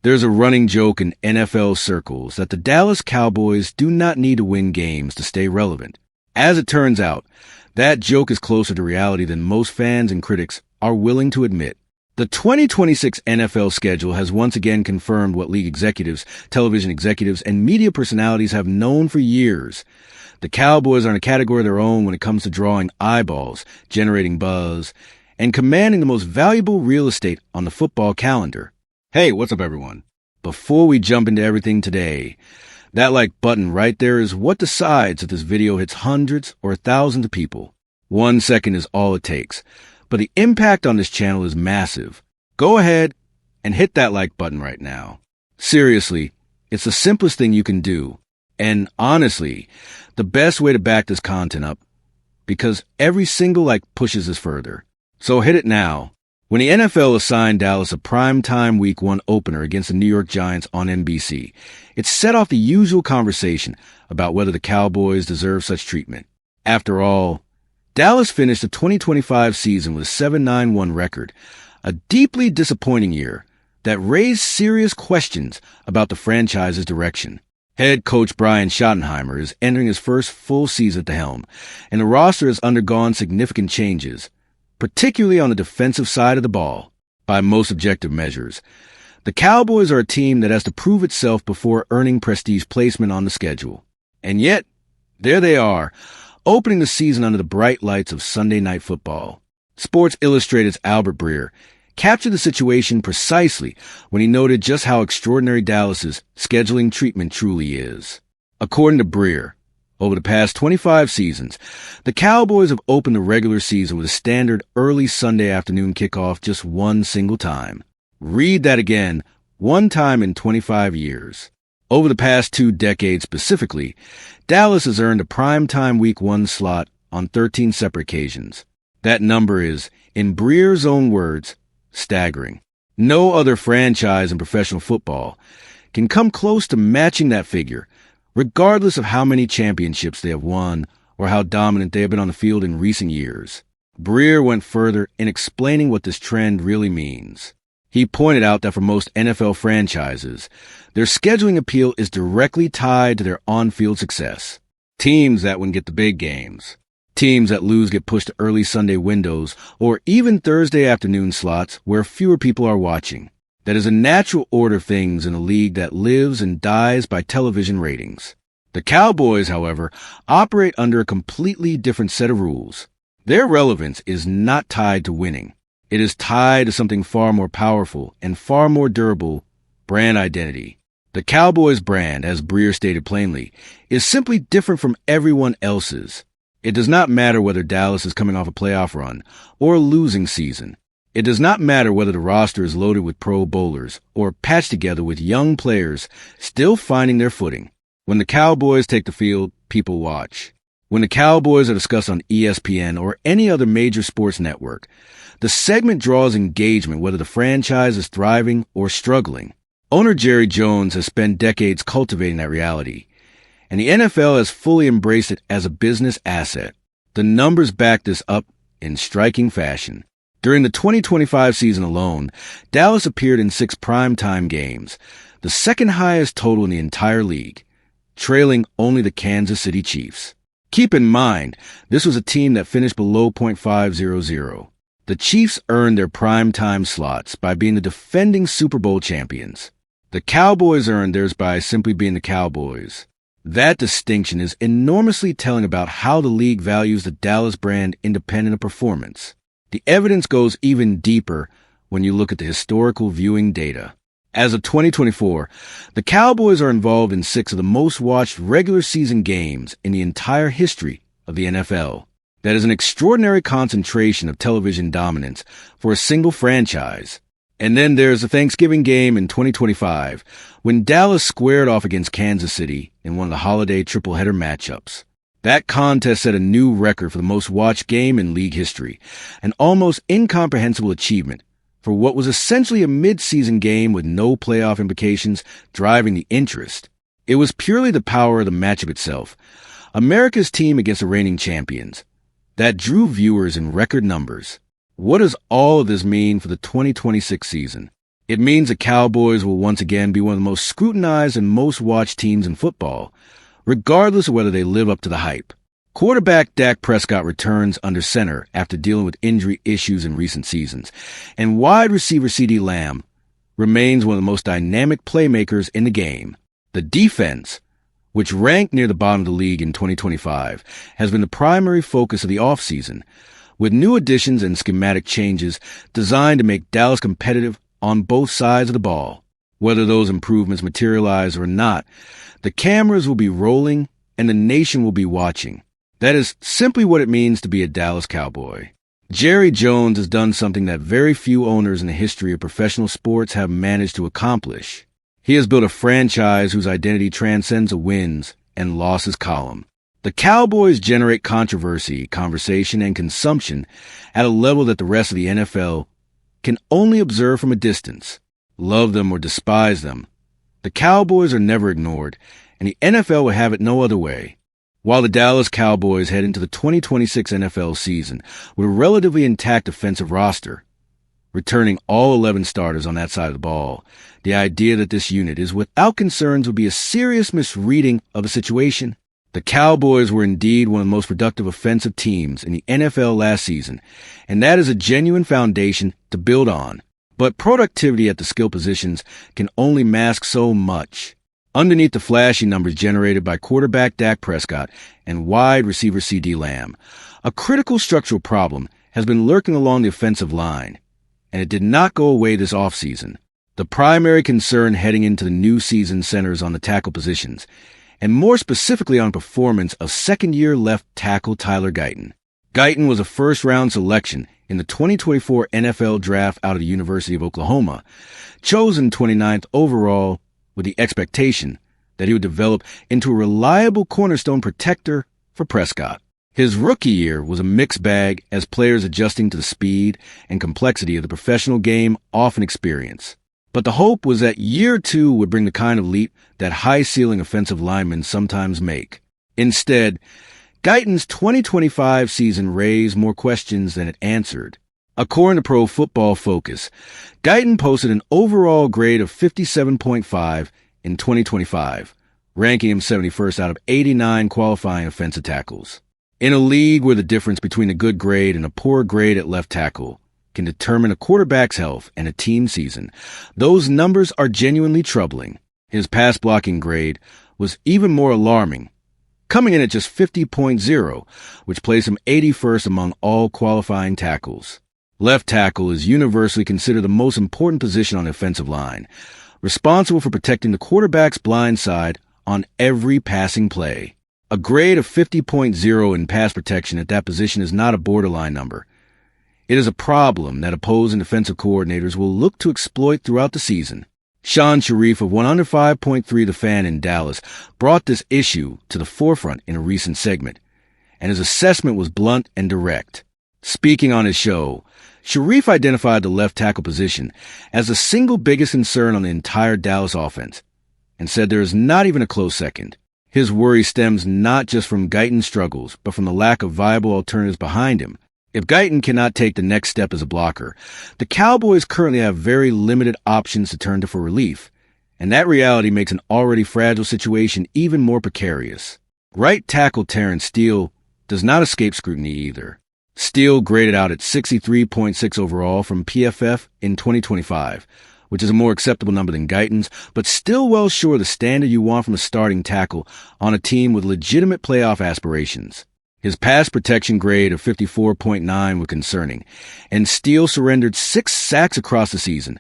There's a running joke in NFL circles that the Dallas Cowboys do not need to win games to stay relevant. As it turns out, that joke is closer to reality than most fans and critics are willing to admit. The 2026 NFL schedule has once again confirmed what league executives, television executives, and media personalities have known for years. The Cowboys are in a category of their own when it comes to drawing eyeballs, generating buzz, and commanding the most valuable real estate on the football calendar. Hey, what's up, everyone? Before we jump into everything today, that like button right there is what decides if this video hits hundreds or thousands of people. 1 second is all it takes, but the impact on this channel is massive. Go ahead and hit that like button right now. Seriously, it's the simplest thing you can do, and honestly, the best way to back this content up, because every single like pushes us further. So hit it now. When the NFL assigned Dallas a primetime Week 1 opener against the New York Giants on NBC, it set off the usual conversation about whether the Cowboys deserve such treatment. After all, Dallas finished the 2025 season with a 7-9-1 record, a deeply disappointing year that raised serious questions about the franchise's direction. Head coach Brian Schottenheimer is entering his first full season at the helm, and the roster has undergone significant changes, particularly on the defensive side of the ball. By most objective measures, the Cowboys are a team that has to prove itself before earning prestige placement on the schedule. And yet, there they are, opening the season under the bright lights of Sunday Night Football. Sports Illustrated's Albert Breer captured the situation precisely when he noted just how extraordinary Dallas's scheduling treatment truly is. According to Breer, over the past 25 seasons, the Cowboys have opened the regular season with a standard early Sunday afternoon kickoff just one single time. Read that again, one time in 25 years. Over the past 2 decades specifically, Dallas has earned a primetime Week 1 slot on 13 separate occasions. That number is, in Breer's own words, staggering. No other franchise in professional football can come close to matching that figure, regardless of how many championships they have won or how dominant they have been on the field in recent years. Breer went further in explaining what this trend really means. He pointed out that for most NFL franchises, their scheduling appeal is directly tied to their on-field success. Teams that win get the big games. Teams that lose get pushed to early Sunday windows or even Thursday afternoon slots where fewer people are watching. That is a natural order of things in a league that lives and dies by television ratings. The Cowboys, however, operate under a completely different set of rules. Their relevance is not tied to winning. It is tied to something far more powerful and far more durable, brand identity. The Cowboys brand, as Breer stated plainly, is simply different from everyone else's. It does not matter whether Dallas is coming off a playoff run or a losing season. It does not matter whether the roster is loaded with Pro Bowlers or patched together with young players still finding their footing. When the Cowboys take the field, people watch. When the Cowboys are discussed on ESPN or any other major sports network, the segment draws engagement whether the franchise is thriving or struggling. Owner Jerry Jones has spent decades cultivating that reality, and the NFL has fully embraced it as a business asset. The numbers back this up in striking fashion. During the 2025 season alone, Dallas appeared in 6 primetime games, the second highest total in the entire league, trailing only the Kansas City Chiefs. Keep in mind, this was a team that finished below .500. The Chiefs earned their primetime slots by being the defending Super Bowl champions. The Cowboys earned theirs by simply being the Cowboys. That distinction is enormously telling about how the league values the Dallas brand independent of performance. The evidence goes even deeper when you look at the historical viewing data. As of 2024, the Cowboys are involved in 6 of the most watched regular season games in the entire history of the NFL. That is an extraordinary concentration of television dominance for a single franchise. And then there's the Thanksgiving game in 2025, when Dallas squared off against Kansas City in one of the holiday triple-header matchups. That contest set a new record for the most watched game in league history, an almost incomprehensible achievement for what was essentially a mid-season game with no playoff implications driving the interest. It was purely the power of the matchup itself, America's team against the reigning champions, that drew viewers in record numbers. What does all of this mean for the 2026 season? It means the Cowboys will once again be one of the most scrutinized and most watched teams in football, regardless of whether they live up to the hype. Quarterback Dak Prescott returns under center after dealing with injury issues in recent seasons, and wide receiver CeeDee Lamb remains one of the most dynamic playmakers in the game. The defense, which ranked near the bottom of the league in 2025, has been the primary focus of the offseason, with new additions and schematic changes designed to make Dallas competitive on both sides of the ball. Whether those improvements materialize or not, the cameras will be rolling and the nation will be watching. That is simply what it means to be a Dallas Cowboy. Jerry Jones has done something that very few owners in the history of professional sports have managed to accomplish. He has built a franchise whose identity transcends a wins and losses column. The Cowboys generate controversy, conversation, and consumption at a level that the rest of the NFL can only observe from a distance. Love them or despise them, the Cowboys are never ignored, and the NFL will have it no other way. While the Dallas Cowboys head into the 2026 NFL season with a relatively intact offensive roster, returning all 11 starters on that side of the ball, the idea that this unit is without concerns would be a serious misreading of the situation. The Cowboys were indeed one of the most productive offensive teams in the NFL last season, and that is a genuine foundation to build on. But productivity at the skill positions can only mask so much. Underneath the flashy numbers generated by quarterback Dak Prescott and wide receiver CeeDee Lamb, a critical structural problem has been lurking along the offensive line, and it did not go away this offseason. The primary concern heading into the new season centers on the tackle positions, and more specifically on performance of second-year left tackle Tyler Guyton. Guyton was a first-round selection in the 2024 NFL Draft out of the University of Oklahoma, chosen 29th overall with the expectation that he would develop into a reliable cornerstone protector for Prescott. His rookie year was a mixed bag as players adjusting to the speed and complexity of the professional game often experience. But the hope was that year two would bring the kind of leap that high-ceiling offensive linemen sometimes make. Instead, Guyton's 2025 season raised more questions than it answered. According to Pro Football Focus, Guyton posted an overall grade of 57.5 in 2025, ranking him 71st out of 89 qualifying offensive tackles. In a league where the difference between a good grade and a poor grade at left tackle can determine a quarterback's health and a team season, those numbers are genuinely troubling. His pass blocking grade was even more alarming, coming in at just 50.0, which placed him 81st among all qualifying tackles. Left tackle is universally considered the most important position on the offensive line, responsible for protecting the quarterback's blind side on every passing play. A grade of 50.0 in pass protection at that position is not a borderline number. It is a problem that opposing defensive coordinators will look to exploit throughout the season. Sean Sharif of 105.3 The Fan in Dallas brought this issue to the forefront in a recent segment, and his assessment was blunt and direct. Speaking on his show, Sharif identified the left tackle position as the single biggest concern on the entire Dallas offense, and said there is not even a close second. His worry stems not just from Guyton's struggles, but from the lack of viable alternatives behind him. If Guyton cannot take the next step as a blocker, the Cowboys currently have very limited options to turn to for relief, and that reality makes an already fragile situation even more precarious. Right tackle Terrence Steele does not escape scrutiny either. Steele graded out at 63.6 overall from PFF in 2025, which is a more acceptable number than Guyton's, but still well short of the standard you want from a starting tackle on a team with legitimate playoff aspirations. His pass protection grade of 54.9 was concerning, and Steele surrendered 6 sacks across the season,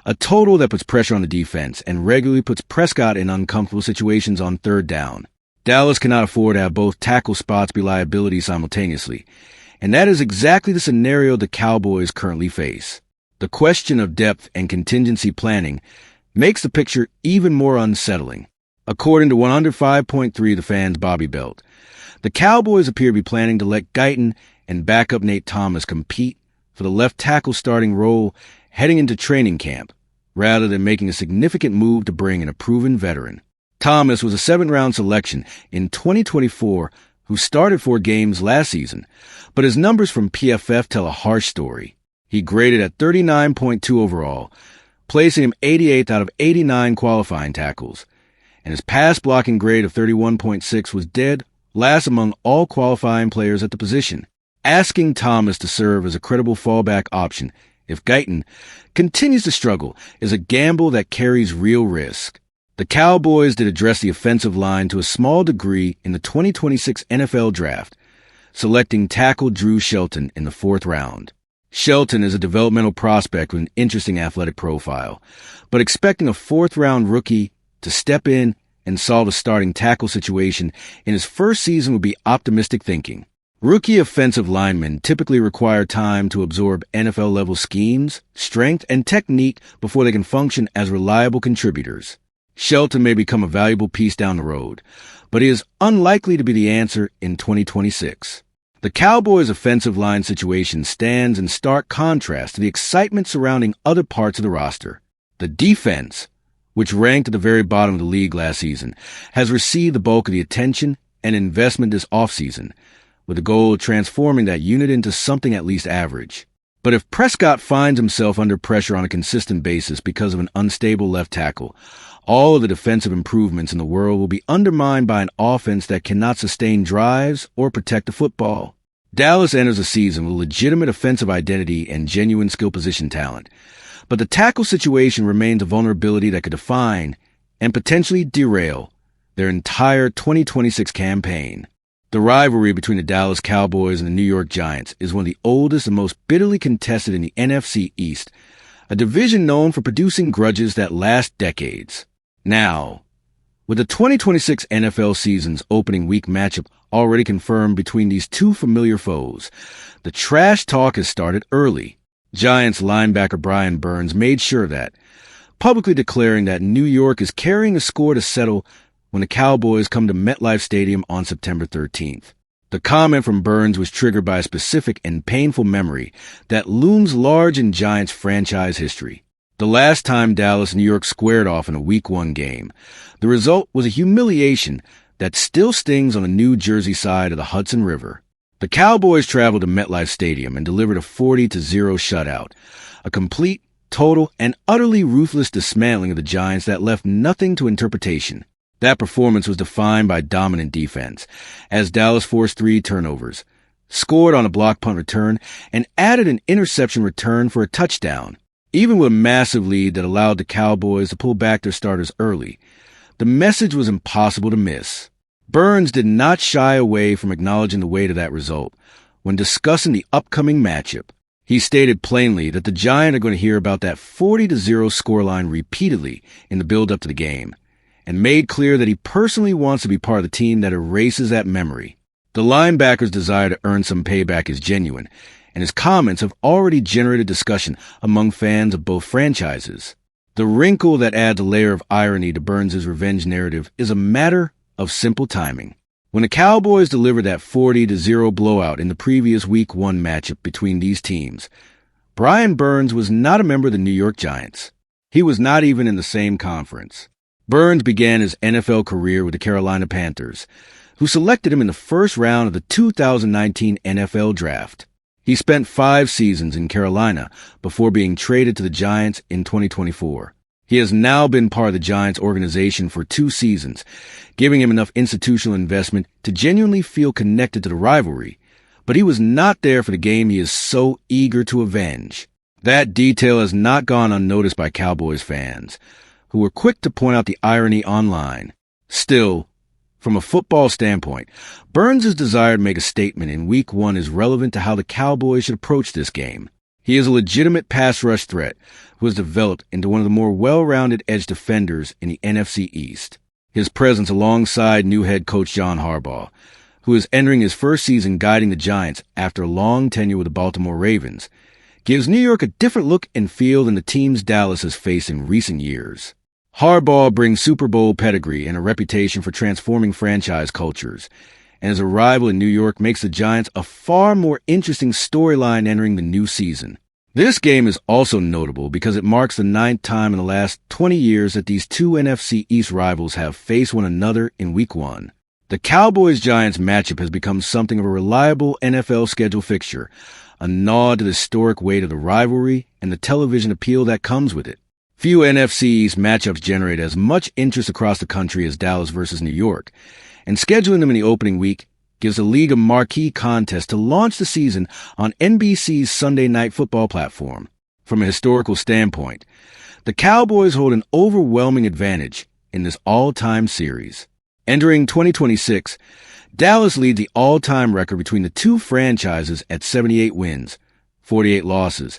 a total that puts pressure on the defense and regularly puts Prescott in uncomfortable situations on third down. Dallas cannot afford to have both tackle spots be liabilities simultaneously, and that is exactly the scenario the Cowboys currently face. The question of depth and contingency planning makes the picture even more unsettling. According to 105.3 The Fan's Bobby Belt, the Cowboys appear to be planning to let Guyton and backup Nate Thomas compete for the left tackle starting role heading into training camp, rather than making a significant move to bring in a proven veteran. Thomas was a 7th-round selection in 2024 who started 4 games last season, but his numbers from PFF tell a harsh story. He graded at 39.2 overall, placing him 88th out of 89 qualifying tackles. And his pass blocking grade of 31.6 was dead last among all qualifying players at the position, asking Thomas to serve as a credible fallback option if Guyton continues to struggle is a gamble that carries real risk. The Cowboys did address the offensive line to a small degree in the 2026 NFL Draft, selecting tackle Drew Shelton in the 4th round. Shelton is a developmental prospect with an interesting athletic profile, but expecting a 4th-round rookie to step in and solve a starting tackle situation in his first season would be optimistic thinking. Rookie offensive linemen typically require time to absorb NFL-level schemes, strength, and technique before they can function as reliable contributors. Shelton may become a valuable piece down the road, but he is unlikely to be the answer in 2026. The Cowboys' offensive line situation stands in stark contrast to the excitement surrounding other parts of the roster. The defense, which ranked at the very bottom of the league last season, has received the bulk of the attention and investment this offseason, with the goal of transforming that unit into something at least average. But if Prescott finds himself under pressure on a consistent basis because of an unstable left tackle, all of the defensive improvements in the world will be undermined by an offense that cannot sustain drives or protect the football. Dallas enters the season with legitimate offensive identity and genuine skill position talent, but the tackle situation remains a vulnerability that could define and potentially derail their entire 2026 campaign. The rivalry between the Dallas Cowboys and the New York Giants is one of the oldest and most bitterly contested in the NFC East, a division known for producing grudges that last decades. Now, with the 2026 NFL season's opening week matchup already confirmed between these two familiar foes, the trash talk has started early. Giants linebacker Brian Burns made sure of that, publicly declaring that New York is carrying a score to settle when the Cowboys come to MetLife Stadium on September 13th. The comment from Burns was triggered by a specific and painful memory that looms large in Giants franchise history. The last time Dallas and New York squared off in a Week 1 game, the result was a humiliation that still stings on the New Jersey side of the Hudson River. The Cowboys traveled to MetLife Stadium and delivered a 40-0 shutout, a complete, total, and utterly ruthless dismantling of the Giants that left nothing to interpretation. That performance was defined by dominant defense, as Dallas forced 3 turnovers, scored on a block punt return, and added an interception return for a touchdown. Even with a massive lead that allowed the Cowboys to pull back their starters early, the message was impossible to miss. Burns did not shy away from acknowledging the weight of that result when discussing the upcoming matchup. He stated plainly that the Giants are going to hear about that 40-0 scoreline repeatedly in the build-up to the game, and made clear that he personally wants to be part of the team that erases that memory. The linebacker's desire to earn some payback is genuine, and his comments have already generated discussion among fans of both franchises. The wrinkle that adds a layer of irony to Burns' revenge narrative is a matter of simple timing. When the Cowboys delivered that 40-0 blowout in the previous Week 1 matchup between these teams, Brian Burns was not a member of the New York Giants. He was not even in the same conference. Burns began his NFL career with the Carolina Panthers, who selected him in the 1st round of the 2019 NFL Draft. He spent 5 seasons in Carolina before being traded to the Giants in 2024. He has now been part of the Giants organization for 2 seasons, giving him enough institutional investment to genuinely feel connected to the rivalry, but he was not there for the game he is so eager to avenge. That detail has not gone unnoticed by Cowboys fans, who were quick to point out the irony online. Still, from a football standpoint, Burns' desire to make a statement in Week 1 is relevant to how the Cowboys should approach this game. He is a legitimate pass rush threat who has developed into one of the more well-rounded edge defenders in the NFC East. His presence alongside new head coach John Harbaugh, who is entering his first season guiding the Giants after a long tenure with the Baltimore Ravens, gives New York a different look and feel than the teams Dallas has faced in recent years. Harbaugh brings Super Bowl pedigree and a reputation for transforming franchise cultures, and his arrival in New York makes the Giants a far more interesting storyline entering the new season. This game is also notable because it marks the 9th time in the last 20 years that these two NFC East rivals have faced one another in Week 1. The Cowboys-Giants matchup has become something of a reliable NFL schedule fixture, a nod to the historic weight of the rivalry and the television appeal that comes with it. Few NFC East matchups generate as much interest across the country as Dallas versus New York, and scheduling them in the opening week gives the league a marquee contest to launch the season on NBC's Sunday Night Football platform. From a historical standpoint, the Cowboys hold an overwhelming advantage in this all-time series. Entering 2026, Dallas leads the all-time record between the two franchises at 78 wins, 48 losses,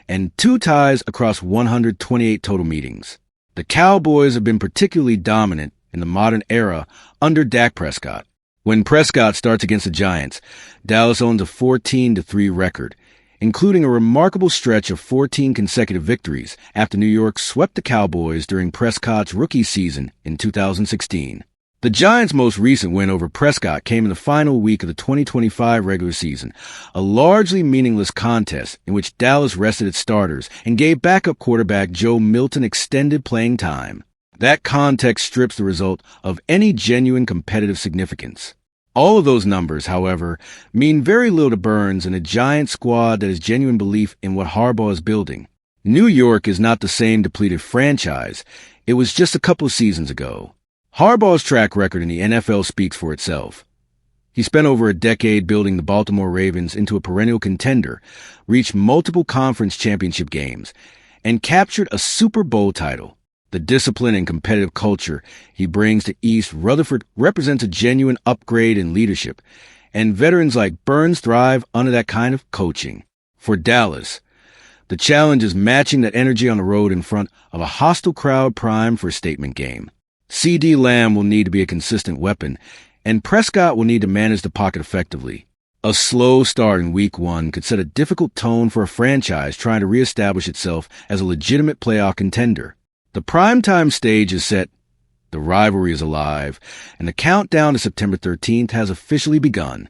and 2 ties across 128 total meetings. The Cowboys have been particularly dominant in the modern era under Dak Prescott. When Prescott starts against the Giants, Dallas owns a 14-3 record, including a remarkable stretch of 14 consecutive victories after New York swept the Cowboys during Prescott's rookie season in 2016. The Giants' most recent win over Prescott came in the final week of the 2025 regular season, a largely meaningless contest in which Dallas rested its starters and gave backup quarterback Joe Milton extended playing time. That context strips the result of any genuine competitive significance. All of those numbers, however, mean very little to Burns and a Giants squad that has genuine belief in what Harbaugh is building. New York is not the same depleted franchise it was just a couple of seasons ago. Harbaugh's track record in the NFL speaks for itself. He spent over a decade building the Baltimore Ravens into a perennial contender, reached multiple conference championship games, and captured a Super Bowl title. The discipline and competitive culture he brings to East Rutherford represents a genuine upgrade in leadership, and veterans like Burns thrive under that kind of coaching. For Dallas, the challenge is matching that energy on the road in front of a hostile crowd primed for a statement game. CeeDee Lamb will need to be a consistent weapon, and Prescott will need to manage the pocket effectively. A slow start in Week 1 could set a difficult tone for a franchise trying to reestablish itself as a legitimate playoff contender. The primetime stage is set, the rivalry is alive, and the countdown to September 13th has officially begun.